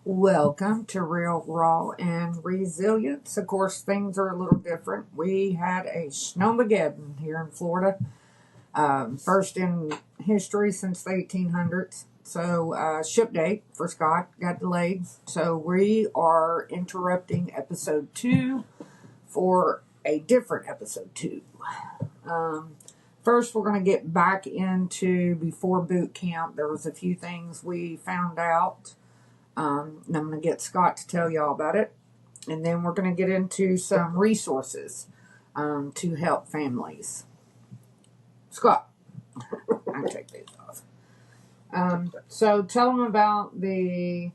Welcome to Real Raw and Resilience. Of course, things are a little different. We had a snowmageddon here in Florida, first in history since the 1800s. So, ship date for Scott got delayed. So, we are interrupting episode 2 for a different episode 2. First, we're going to get back into before boot camp. There was a few things we found out. And I'm going to get Scott to tell y'all about it. And then we're going to get into some resources to help families. Scott, I can take these off. So tell them about the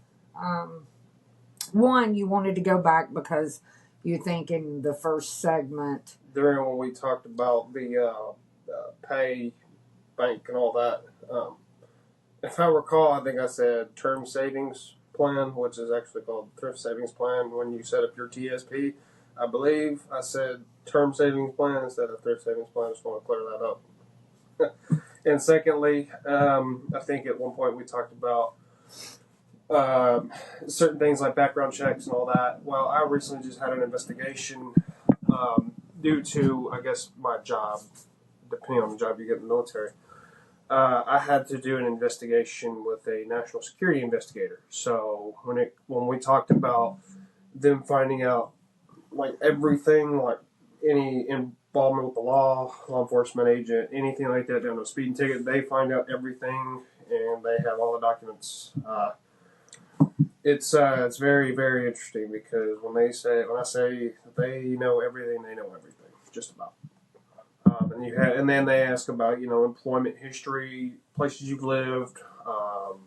one you wanted to go back because you think in the first segment. During when we talked about the pay bank and all that, if I recall, I think I said term savings plan, which is actually called thrift savings plan when you set up your TSP. I believe I said term savings plan instead of thrift savings plan. I just want to clear that up. And secondly, I think at one point we talked about certain things like background checks and all that. Well, I recently just had an investigation due to, I guess, my job, depending on the job you get in the military. I had to do an investigation with a national security investigator. So when we talked about them finding out like everything, like any involvement with the law enforcement agent, anything like that, down to a speeding ticket, they find out everything and they have all the documents. It's very, very interesting because when I say they know everything, they know everything, just about. And then they ask about employment history, places you've lived,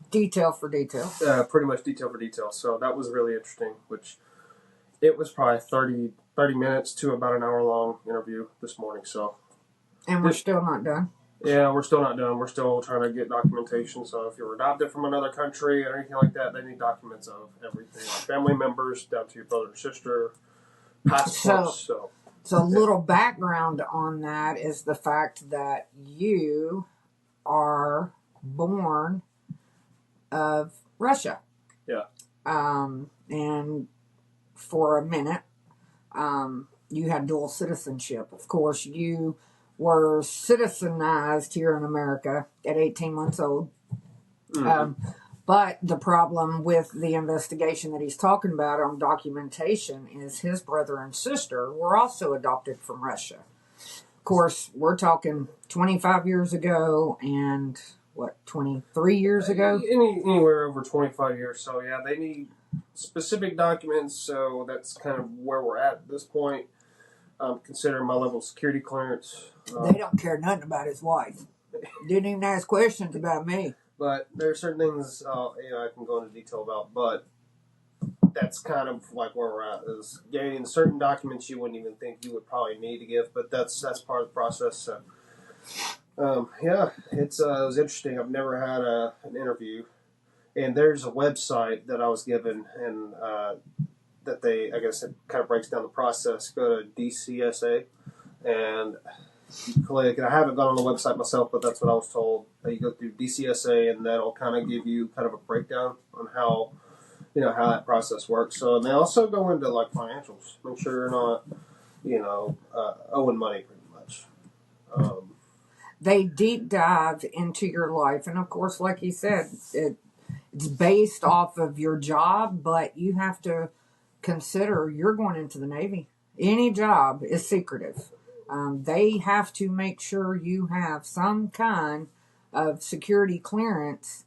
Detail for detail. pretty much detail for detail. So that was really interesting. Which it was probably 30 minutes to about an hour long interview this morning. So And we're still not done. Yeah, we're still not done. We're still trying to get documentation. So if you're adopted from another country or anything like that, they need documents of everything, like family members down to your brother or sister, passports. So a little background on that is the fact that you are born of Russia. Yeah. And for a minute, you had dual citizenship. Of course, you were citizenized here in America at 18 months old. Mm-hmm. But the problem with the investigation that he's talking about on documentation is his brother and sister were also adopted from Russia. Of course, we're talking 25 years ago and, 23 years ago? Anywhere over 25 years. So, yeah, they need specific documents. So that's kind of where we're at this point. Considering my level of security clearance. They don't care nothing about his wife. Didn't even ask questions about me. But there are certain things I can go into detail about, but that's kind of like where we're at, is getting certain documents you wouldn't even think you would probably need to give, but that's part of the process. So, it was interesting. I've never had an interview, and there's a website that I was given, and that I guess it kind of breaks down the process. Go to DCSA, and you click, and I haven't gone on the website myself, but that's what I was told. You go through DCSA, and that'll kind of give you kind of a breakdown on how that process works. So, and they also go into like financials, make sure you're not, owing money pretty much. They deep dive into your life, and of course, like you said, it's based off of your job, but you have to consider you're going into the Navy. Any job is secretive. They have to make sure you have some kind of security clearance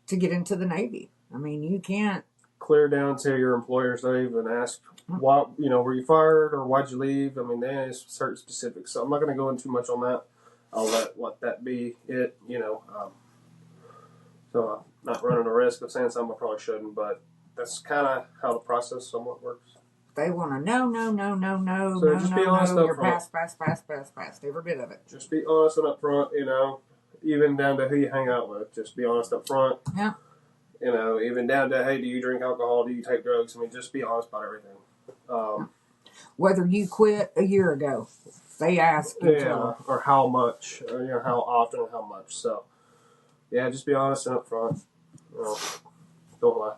to get into the Navy. I mean, you can't clear down to your employers. They even ask, what were you fired or why'd you leave? I mean, they ask certain specifics. So I'm not going to go into too much on that. I'll let that be it. So I'm not running a risk of saying something I probably shouldn't, but that's kind of how the process somewhat works. They want to no. So just be honest up front. Pass. Every bit of it. Just be honest and up front, even down to who you hang out with. Just be honest up front. Yeah. Even down to, hey, do you drink alcohol? Do you take drugs? I mean, just be honest about everything. Whether you quit a year ago, they ask you. Yeah, or how much, or how often and how much. So, yeah, just be honest and up front. Don't lie.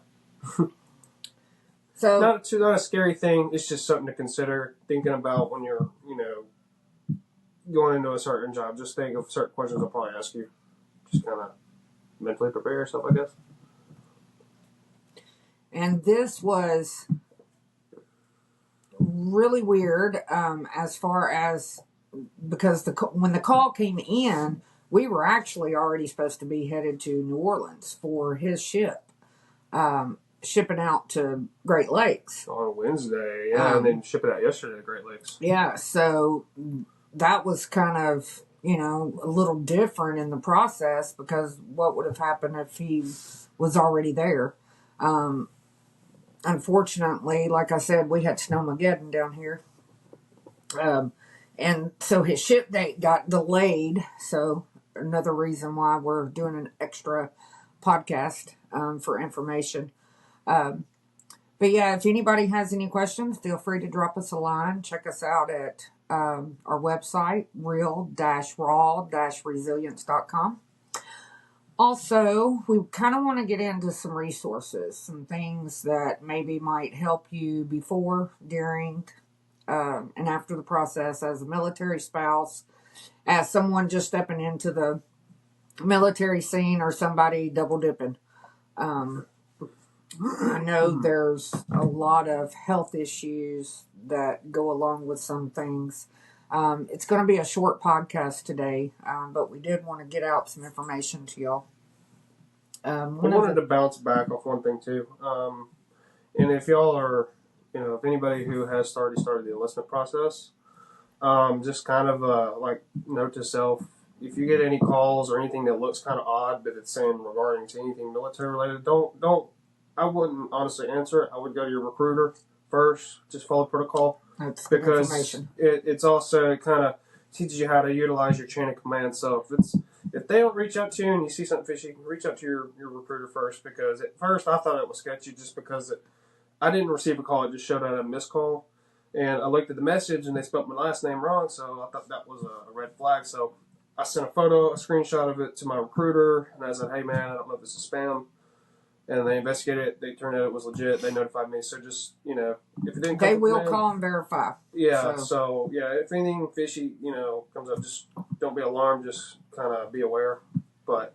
So not a scary thing. It's just something to consider, thinking about when you're, going into a certain job. Just think of certain questions I'll probably ask you. Just kind of mentally prepare yourself, I guess. and this was really weird, as far as, because when the call came in, we were actually already supposed to be headed to New Orleans for his ship, shipping out to Great Lakes On Wednesday, yeah, and then ship it out yesterday to Great Lakes. Yeah, so that was kind of, a little different in the process, because what would have happened if he was already there? Unfortunately, like I said, we had Snowmageddon down here. And so his ship date got delayed. So another reason why we're doing an extra podcast, for information. But yeah, if anybody has any questions, feel free to drop us a line. Check us out at our website, real-raw-resilience.com. Also, we kind of want to get into some resources, some things that maybe might help you before, during, and after the process, as a military spouse, as someone just stepping into the military scene, or somebody double dipping. I know there's a lot of health issues that go along with some things. It's going to be a short podcast today, but we did want to get out some information to y'all. I wanted to bounce back off one thing too. And if y'all are, if anybody who has started the enlistment process, just kind of like note to self, if you get any calls or anything that looks kind of odd, but it's saying regarding to anything military related, don't. I wouldn't honestly answer it. I would go to your recruiter first. Just follow protocol. That's because it's also kind of teaches you how to utilize your chain of command. So if they don't reach out to you and you see something fishy, reach out to your recruiter first. Because at first I thought it was sketchy just because I didn't receive a call. It just showed out a missed call. And I looked at the message and they spelled my last name wrong. So I thought that was a red flag. So I sent a screenshot of it to my recruiter. And I said, hey man, I don't know if this is spam. And they investigated it. They turned out it was legit. They notified me. So just, if it didn't come they will call and verify. Yeah. So, if anything fishy, comes up, just don't be alarmed. Just kind of be aware. But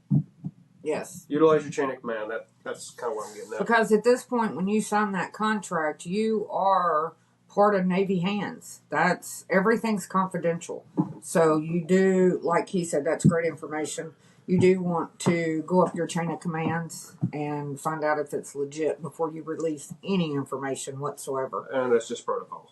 yes, utilize your chain of command. That's kind of what I'm getting at. Because at this point, when you sign that contract, you are part of Navy hands. Everything's confidential. So you do, like he said, that's great information. You do want to go up your chain of commands and find out if it's legit before you release any information whatsoever. And that's just protocol.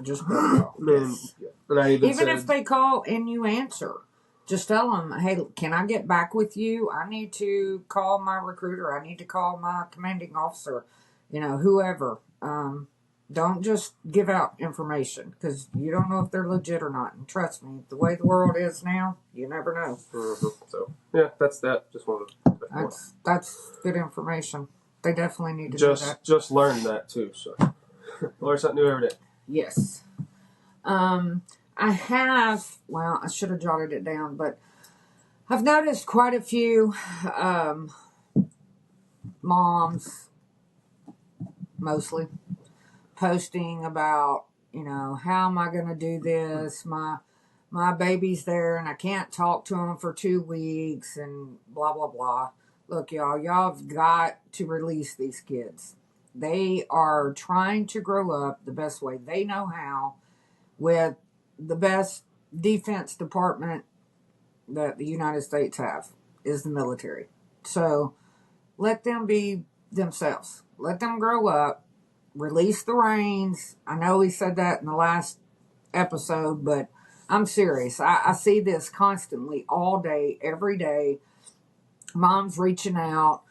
Just protocol. Yes. Even if they call and you answer, just tell them, hey, can I get back with you? I need to call my recruiter. I need to call my commanding officer, whoever. Don't just give out information, because you don't know if they're legit or not. And trust me, the way the world is now, you never know. Mm-hmm. So, that's that. Just wanted to. That's good information. They definitely need to do that. Just learn that too. So, learn something new every day. Yes. I should have jotted it down, but I've noticed quite a few moms, mostly, posting about, how am I going to do this? My baby's there and I can't talk to him for 2 weeks and blah, blah, blah. Look, y'all have got to release these kids. They are trying to grow up the best way they know how, with the best defense department that the United States have is the military. So let them be themselves. Let them grow up. Release the reins. I know he said that in the last episode, but I'm serious. I see this constantly, all day, every day. Moms reaching out,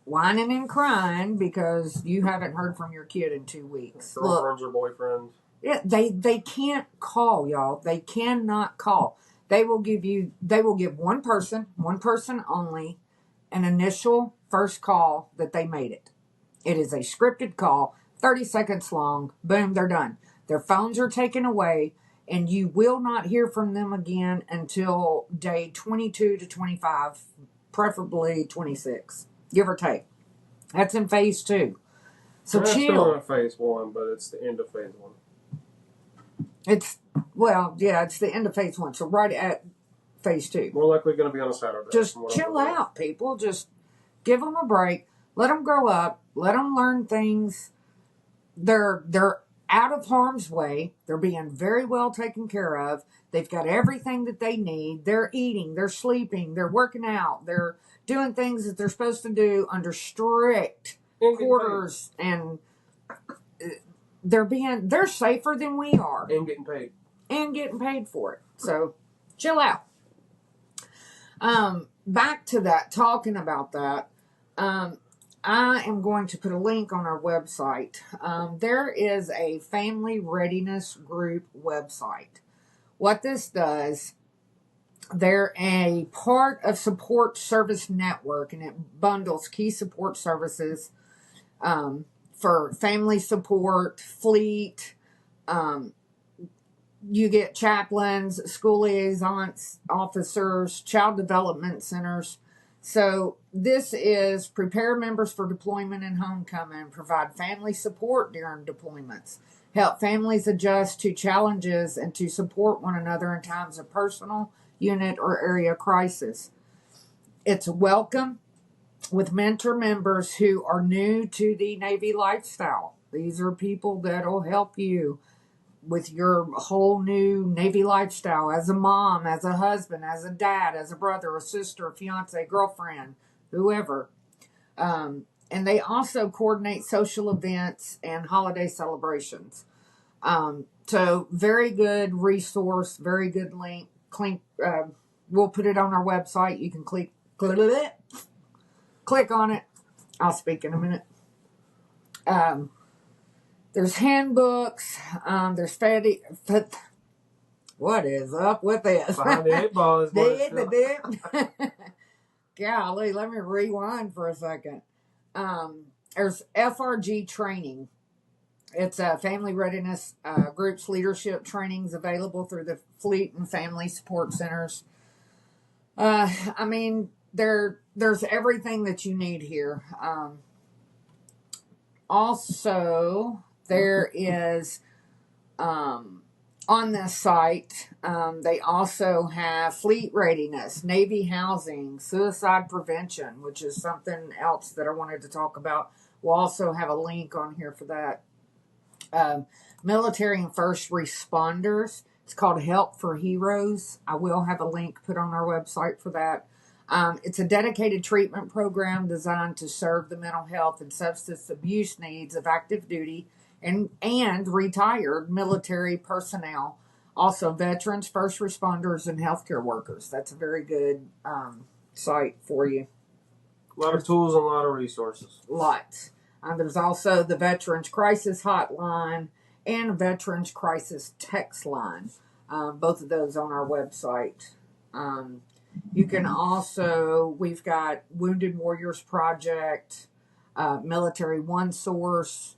whining and crying because you haven't heard from your kid in 2 weeks. Girlfriends or boyfriends. Yeah, they can't call, y'all. They cannot call. They will give one person only, an initial first call that they made it. It is a scripted call, 30 seconds long. Boom, they're done. Their phones are taken away, and you will not hear from them again until day 22 to 25, preferably 26, give or take. That's in phase 2. So Still chill. in phase 1, but it's the end of phase 1. It's it's the end of phase 1. So right at phase 2. More likely going to be on a Saturday. Just chill out, people. Just give them a break. Let them grow up. Let them learn things. They're out of harm's way. They're being very well taken care of. They've got everything that they need. They're eating. They're sleeping. They're working out. They're doing things that they're supposed to do under strict quarters, and they're safer than we are, and getting paid for it. So chill out. Back to that, talking about that. I am going to put a link on our website. There is a family readiness group website. What this does, they're a part of Support Service Network, and it bundles key support services for family support, fleet. You get chaplains, school liaisons, officers, child development centers. So this is prepare members for deployment and homecoming, provide family support during deployments, help families adjust to challenges, and to support one another in times of personal, unit, or area crisis. It's welcome with mentor members who are new to the Navy lifestyle. These are people that will help you with your whole new Navy lifestyle as a mom, as a husband, as a dad, as a brother, a sister, a fiance, girlfriend, whoever. And they also coordinate social events and holiday celebrations. So very good resource, very good link. We'll put it on our website. You can click on it. I'll speak in a minute. There's handbooks. There's what is up with this? Behind the 8 ball is what Golly, let me rewind for a second. There's FRG training. It's a family readiness groups leadership trainings available through the Fleet and Family Support Centers. I mean, there's everything that you need here. Also, there is on this site, they also have fleet readiness, Navy housing, suicide prevention, which is something else that I wanted to talk about. We'll also have a link on here for that. Military and first responders. It's called Help for Heroes. I will have a link put on our website for that. It's a dedicated treatment program designed to serve the mental health and substance abuse needs of active duty and retired military personnel, also veterans, first responders, and healthcare workers. That's a very good site for you. A lot of tools and a lot of resources. Lots. There's also the Veterans Crisis Hotline and Veterans Crisis Text Line. Both of those on our website. You can also, we've got Wounded Warriors Project, Military One Source.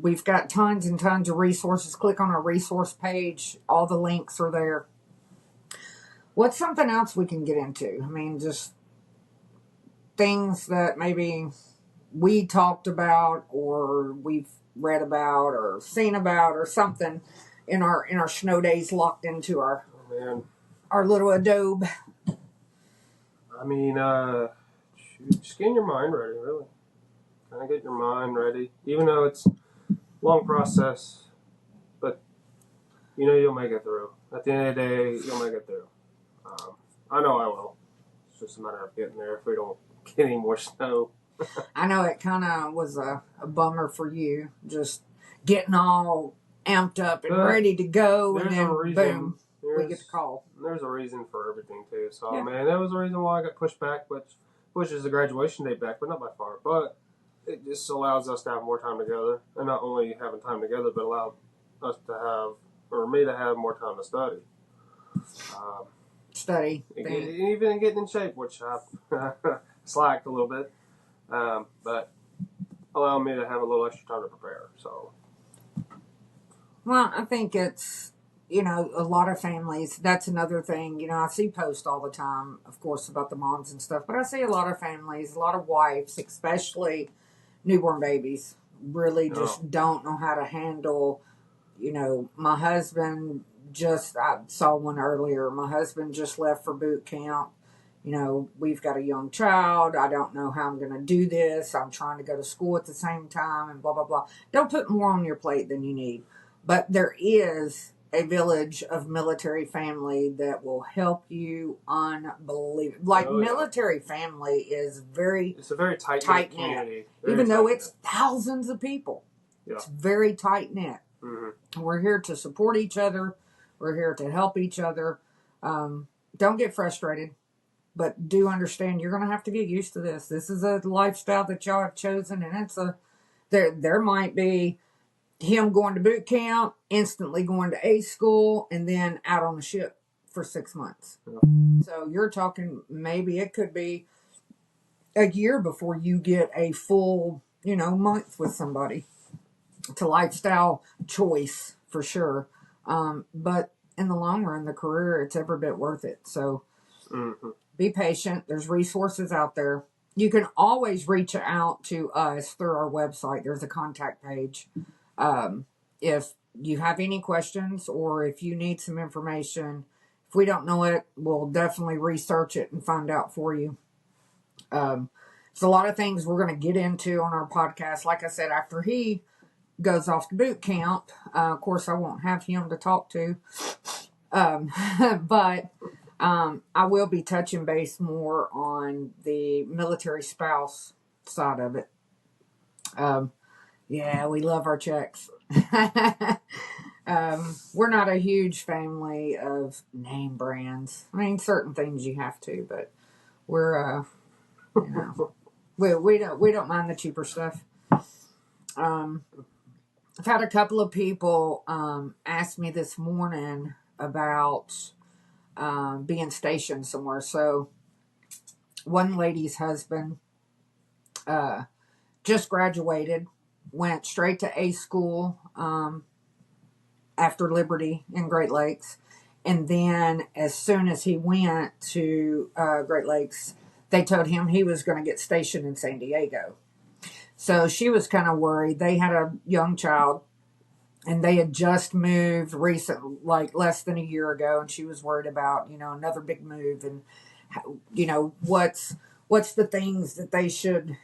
We've got tons and tons of resources. Click on our resource page. All the links are there. What's something else we can get into? I mean, just things that maybe we talked about or we've read about or seen about or something in our snow days locked into our little Adobe. I mean, just getting your mind ready, really. Kind of get your mind ready, even though it's a long process, but you know you'll make it through. At the end of the day, you'll make it through. I know I will. It's just a matter of getting there if we don't get any more snow. I know it kind of was a bummer for you, just getting all amped up and ready to go, and then boom, we get the call. There's a reason for everything too. So man, that was the reason why I got pushed back, which pushes the graduation date back, but not by far. But it just allows us to have more time together, and not only having time together, but allow us to have, or me to have more time to study. Even getting in shape, which I slacked a little bit, but allow me to have a little extra time to prepare. So, well, I think it's a lot of families, that's another thing. I see posts all the time, of course, about the moms and stuff, but I see a lot of families, a lot of wives, especially newborn babies, really Oh, just don't know how to handle. My husband I saw one earlier. My husband just left for boot camp. We've got a young child. I don't know how I'm going to do this. I'm trying to go to school at the same time and blah, blah, blah. Don't put more on your plate than you need. But there is a village of military family that will help you unbelievable. Like, oh, yeah. military family is very It's a very tight tight knit, community. Very even though tight-knit. it's thousands of people. Yeah. It's very tight knit. Mm-hmm. We're here to support each other. We're here to help each other. Don't get frustrated, but do understand you're going to have to get used to this. This is a lifestyle that y'all have chosen, and there might be him going to boot camp, instantly going to A school, and then out on the ship for 6 months. Yeah. So you're talking maybe it could be a year before you get a full, month with somebody. It's a lifestyle choice for sure. But in the long run, the career, it's every bit worth it. So Mm-hmm. be patient. There's resources out there. You can always reach out to us through our website. There's a contact page. If you have any questions or if you need some information, if we don't know it, we'll definitely research it and find out for you. There's a lot of things we're going to get into on our podcast. Like I said, after he goes off to boot camp, of course, I won't have him to talk to. But I will be touching base more on the military spouse side of it. Yeah, we love our checks. We're not a huge family of name brands. I mean, certain things you have to, but we're we don't mind the cheaper stuff. I've had a couple of people ask me this morning about being stationed somewhere. So one lady's husband just graduated, went straight to A school after Liberty in Great Lakes. And then as soon as he went to Great Lakes, they told him he was going to get stationed in San Diego. So she was kind of worried. They had a young child and they had just moved recently, like less than a year ago. And she was worried about, another big move and, what's the things that they should,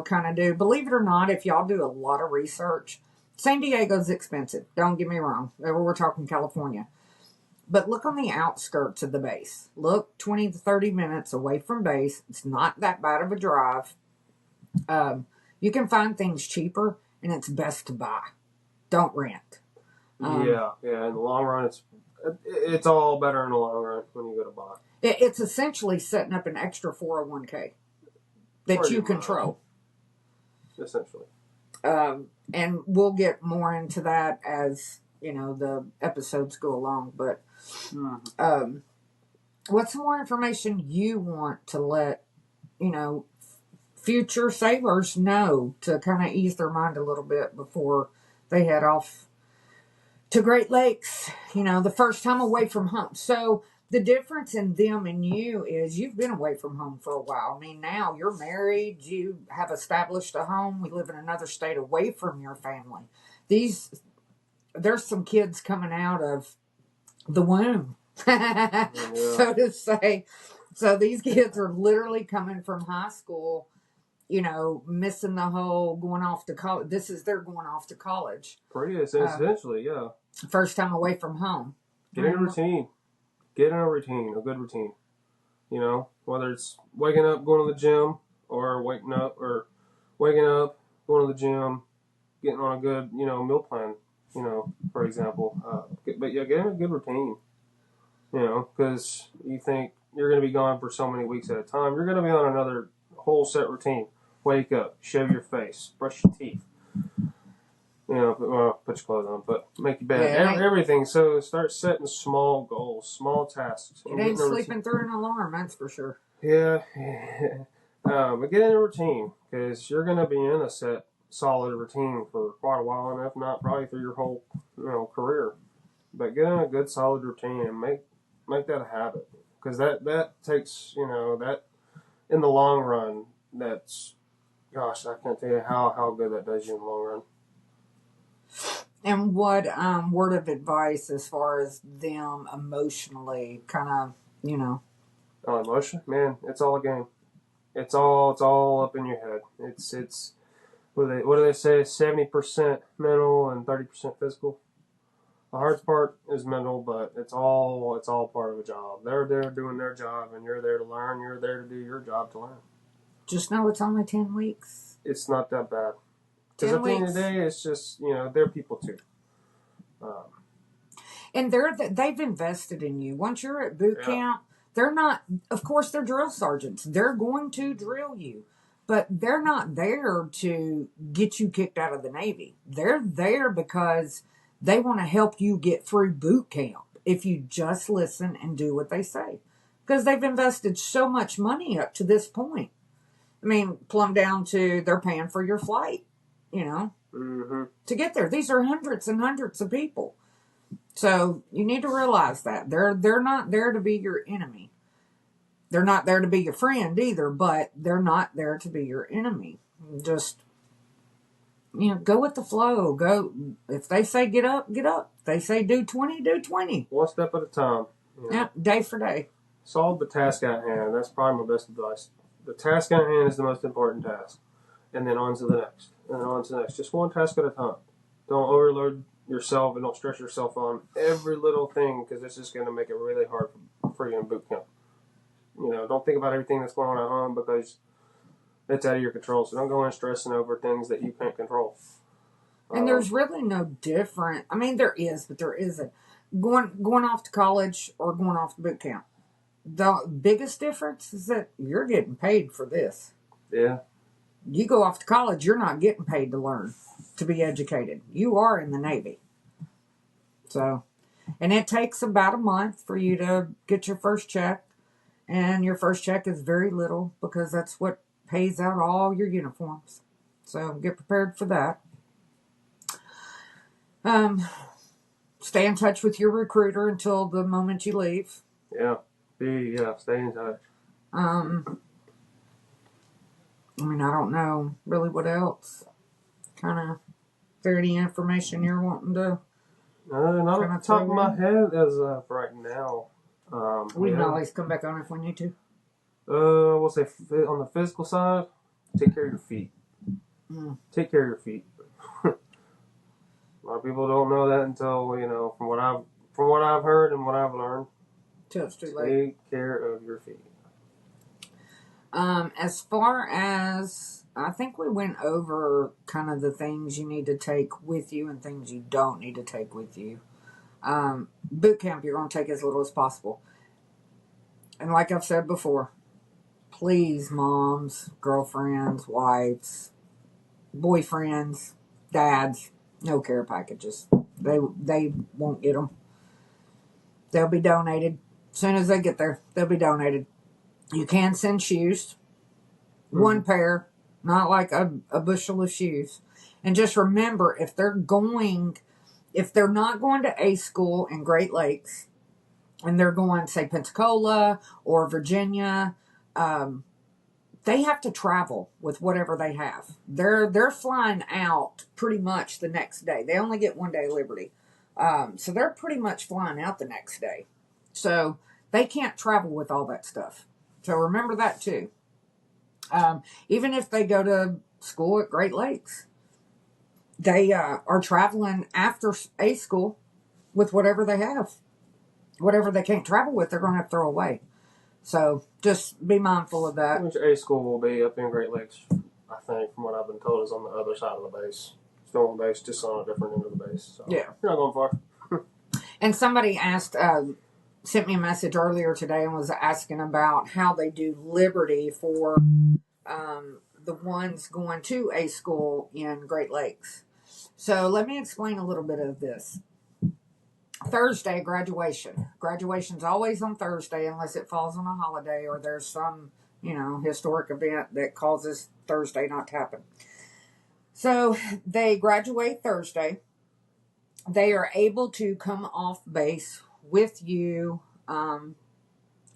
kind of do. Believe it or not, if y'all do a lot of research, San Diego's expensive. Don't get me wrong. We're talking California. But look on the outskirts of the base. Look 20 to 30 minutes away from base. It's not that bad of a drive. You can find things cheaper, and it's best to buy. Don't rent. Yeah. In the long run, it's all better in the long run when you go to buy. It's essentially setting up an extra 401k that Pretty you much. control. Essentially. And we'll get more into that as, the episodes go along. But what's some more information you want to let, future sailors know to kind of ease their mind a little bit before they head off to Great Lakes, the first time away from home? So the difference in them and you is you've been away from home for a while. I mean, now you're married, you have established a home, we live in another state away from your family. There's some kids coming out of the womb, so to say. So these kids are literally coming from high school, missing the whole going off to college. This is their going off to college. Pretty essentially, yeah. First time away from home. Get in a routine. Get in a routine, a good routine. Whether it's waking up, going to the gym, or waking up, going to the gym, getting on a good, meal plan, for example. Get in a good routine, because you think you're going to be gone for so many weeks at a time. You're going to be on another whole set routine. Wake up, shave your face, brush your teeth. Put your clothes on, but make your bed, everything. So start setting small goals, small tasks. It ain't sleeping through an alarm, that's for sure. Yeah. But get in a routine, because you're going to be in a solid routine for quite a while, and if not, probably through your whole, career. but get in a good solid routine and make that a habit, because that takes, that in the long run, that's, gosh, I can't tell you how good that does you in the long run. And what word of advice as far as them emotionally, kind of, you know? Emotion, man, it's all a game. It's all up in your head. It's what do they say? 70% mental and 30% physical. The hardest part is mental, but it's all part of a job. They're there doing their job, and you're there to learn. You're there to do your job to learn. Just know it's only 10 weeks. It's not that bad. Because 10 at the end weeks. of the day, it's just, they're people too. And they've invested in you. Once you're at boot Yeah. camp, they're not, of course, they're drill sergeants. They're going to drill you, but they're not there to get you kicked out of the Navy. They're there because they want to help you get through boot camp if you just listen and do what they say. Because they've invested so much money up to this point. I mean, plumb down to they're paying for your flight, Mm-hmm. to get there. These are hundreds and hundreds of people. So you need to realize that they're not there to be your enemy. They're not there to be your friend either, but they're not there to be your enemy. Just go with the flow. Go, if they say get up, get up. If they say do 20, do 20. One step at a time. Yeah, day for day. Solve the task at hand. That's probably my best advice. The task at hand is the most important task, and then on to the next, and then on to the next. Just one task at a time. Don't overload yourself and don't stress yourself on every little thing, because it's just going to make it really hard for you in boot camp. Don't think about everything that's going on at home, because it's out of your control. So don't go in stressing over things that you can't control. And there's really no different. I mean, there is, but there isn't. Going off to college or going off to boot camp. The biggest difference is that you're getting paid for this. Yeah. You go off to college, you're not getting paid to learn, to be educated. You are in the Navy. So, and it takes about a month for you to get your first check. And your first check is very little, because that's what pays out all your uniforms. So get prepared for that. Stay in touch with your recruiter until the moment you leave. Yeah. Stay in touch. I mean, I don't know really what else. Kind of, is there any information you're wanting to? Not off the top of my head as of right now. We can always come back on if we need to. We'll say on the physical side, take care of your feet. Take care of your feet. A lot of people don't know that until, from what I've heard and what I've learned. Till it's too late. Take care of your feet. As far as, I think we went over kind of the things you need to take with you and things you don't need to take with you. Boot camp, you're going to take as little as possible. And like I've said before, please, moms, girlfriends, wives, boyfriends, dads, no care packages. They won't get them. They'll be donated. As soon as they get there, they'll be donated. You can send shoes. One pair, not like a bushel of shoes. And just remember, if they're not going to A school in Great Lakes, and they're going, say, Pensacola or Virginia, they have to travel with whatever they have. They're flying out pretty much the next day. They only get 1 day liberty. So they're pretty much flying out the next day. So they can't travel with all that stuff. So remember that too. Even if they go to school at Great Lakes, they are traveling after A school with whatever they have. Whatever they can't travel with, they're going to have to throw away. So just be mindful of that. Which A school will be up in Great Lakes, I think, from what I've been told, is on the other side of the base. Still on the base, just on a different end of the base. So yeah. You're not going far. And somebody sent me a message earlier today and was asking about how they do Liberty for the ones going to A school in Great Lakes. So let me explain a little bit of this. Thursday, graduation. Graduation's always on Thursday unless it falls on a holiday or there's some, historic event that causes Thursday not to happen. So they graduate Thursday. they are able to come off base with you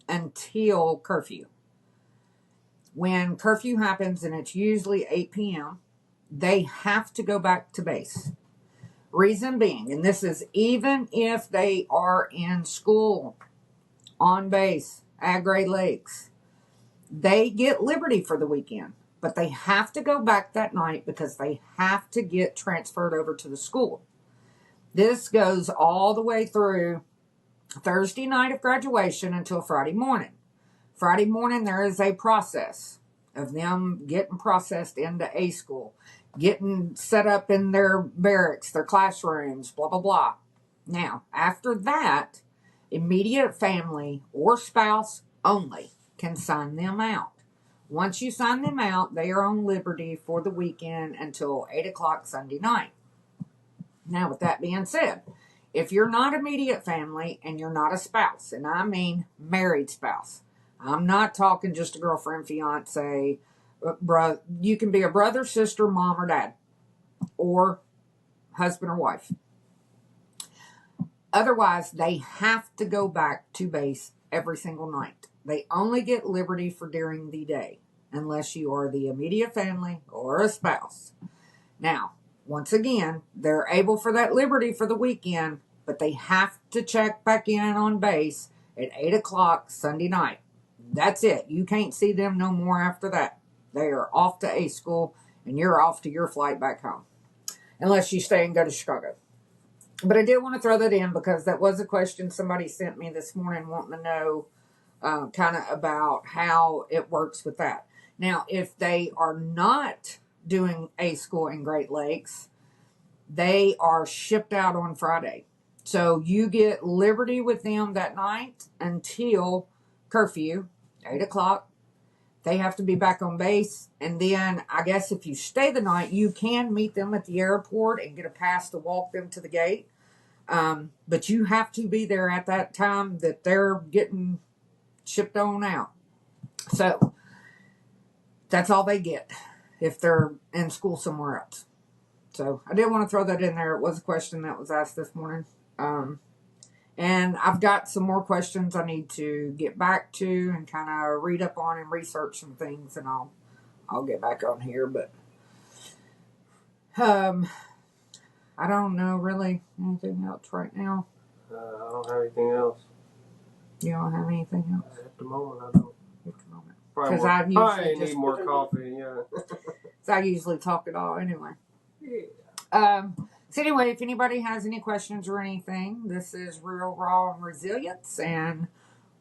until curfew. When curfew happens, and it's usually 8 p.m., they have to go back to base. Reason being, and this is even if they are in school, on base, at Great Lakes, they get liberty for the weekend, but they have to go back that night because they have to get transferred over to the school. This goes all the way through Thursday night of graduation until Friday morning. Friday morning, there is a process of them getting processed into A school, getting set up in their barracks, their classrooms, blah, blah, blah. Now, after that, immediate family or spouse only can sign them out. Once you sign them out, they are on liberty for the weekend until 8 o'clock Sunday night. Now, with that being said, if you're not immediate family and you're not a spouse, and I mean married spouse, I'm not talking just a girlfriend, fiance, you can be a brother, sister, mom, or dad, or husband or wife. Otherwise, they have to go back to base every single night. They only get liberty for during the day, unless you are the immediate family or a spouse. Now, once again, they're able for that liberty for the weekend, but they have to check back in on base at 8 o'clock Sunday night. That's it. You can't see them no more after that. They are off to A school, and you're off to your flight back home, unless you stay and go to Chicago. But I did want to throw that in because that was a question somebody sent me this morning wanting to know kind of about how it works with that. Now, if they are not doing A school in Great Lakes, they are shipped out on Friday. So you get liberty with them that night until curfew, 8 o'clock. They have to be back on base. And then I guess if you stay the night, you can meet them at the airport and get a pass to walk them to the gate. But you have to be there at that time that they're getting shipped on out. So that's all they get if they're in school somewhere else. So I did want to throw that in there. It was a question that was asked this morning. And I've got some more questions I need to get back to and kind of read up on and research some things, and I'll get back on here. But I don't know really anything else right now. I don't have anything else. You don't have anything else At the moment, I don't. at the moment? Probably I usually I just need more coffee, yeah. I usually talk it all anyway. Yeah. So anyway, if anybody has any questions or anything, this is Real Raw and Resilience, and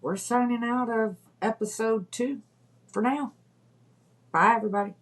we're signing out of episode 2 for now. Bye, everybody.